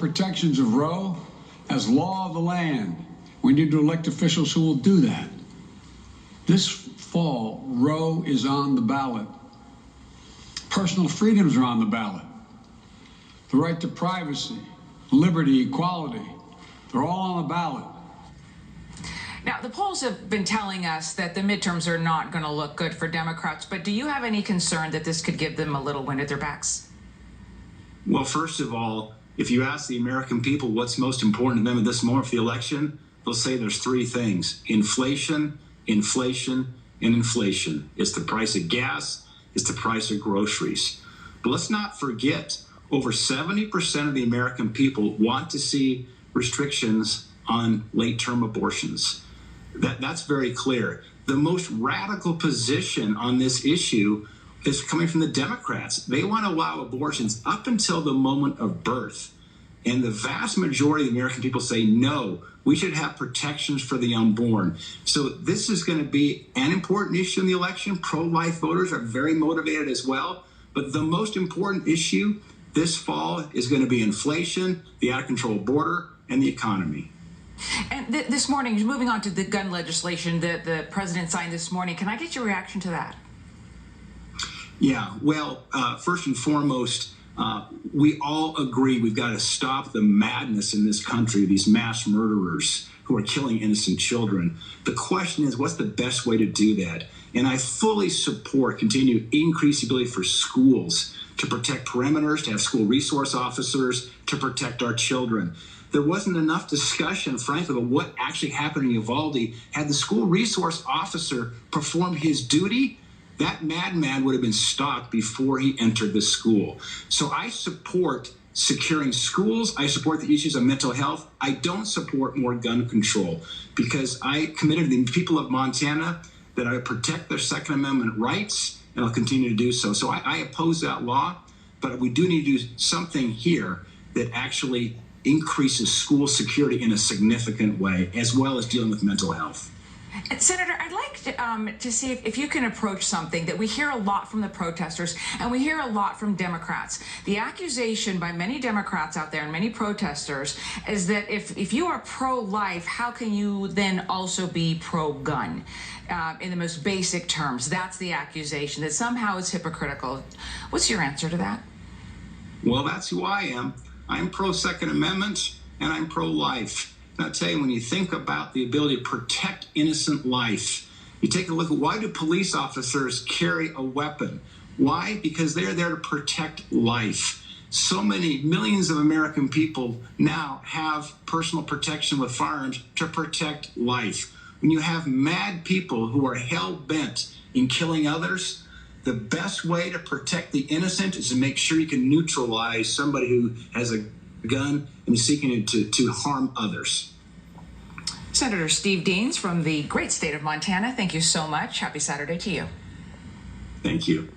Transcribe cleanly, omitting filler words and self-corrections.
protections of Roe as law of the land. We need to elect officials who will do that. This fall, Roe is on the ballot. Personal freedoms are on the ballot. The right to privacy, liberty, equality, they're all on the ballot. Now, the polls have been telling us that the midterms are not going to look good for Democrats, but do you have any concern that this could give them a little wind at their backs? Well, first of all, if you ask the American people what's most important to them at this moment for the election, they'll say there's three things: inflation, inflation, and inflation. It's the price of gas, it's the price of groceries. But let's not forget, over 70% of the American people want to see restrictions on late-term abortions. That's very clear. The most radical position on this issue is coming from the Democrats. They want to allow abortions up until the moment of birth. And the vast majority of the American people say, no, we should have protections for the unborn. So this is going to be an important issue in the election. Pro-life voters are very motivated as well. But the most important issue this fall is going to be inflation, the out-of-control border, and the economy. And this morning, moving on to the gun legislation that the president signed this morning, can I get your reaction to that? Yeah, well, first and foremost, we all agree we've got to stop the madness in this country, these mass murderers who are killing innocent children. The question is, what's the best way to do that? And I fully support continued increased ability for schools to protect perimeters, to have school resource officers, to protect our children. There wasn't enough discussion, frankly, about what actually happened in Uvalde. Had the school resource officer performed his duty, that madman would have been stopped before he entered the school. So I support securing schools. I support the issues of mental health. I don't support more gun control because I committed to the people of Montana that I would protect their Second Amendment rights, and I'll continue to do so. So I oppose that law, but we do need to do something here that actually increases school security in a significant way, as well as dealing with mental health. And Senator, I'd like to see if you can approach something that we hear a lot from the protesters and we hear a lot from Democrats. The accusation by many Democrats out there and many protesters is that if you are pro-life, how can you then also be pro-gun? In the most basic terms, that's the accusation, that somehow it's hypocritical. What's your answer to that? Well, that's who I am. I'm pro-Second Amendment and I'm pro-life. And I'll tell you, when you think about the ability to protect innocent life, you take a look at why do police officers carry a weapon? Why? Because they're there to protect life. So many millions of American people now have personal protection with firearms to protect life. When you have mad people who are hell-bent in killing others, the best way to protect the innocent is to make sure you can neutralize somebody who has a gun and is seeking to harm others. Senator Steve Deans from the great state of Montana, thank you so much. Happy Saturday to you. Thank you.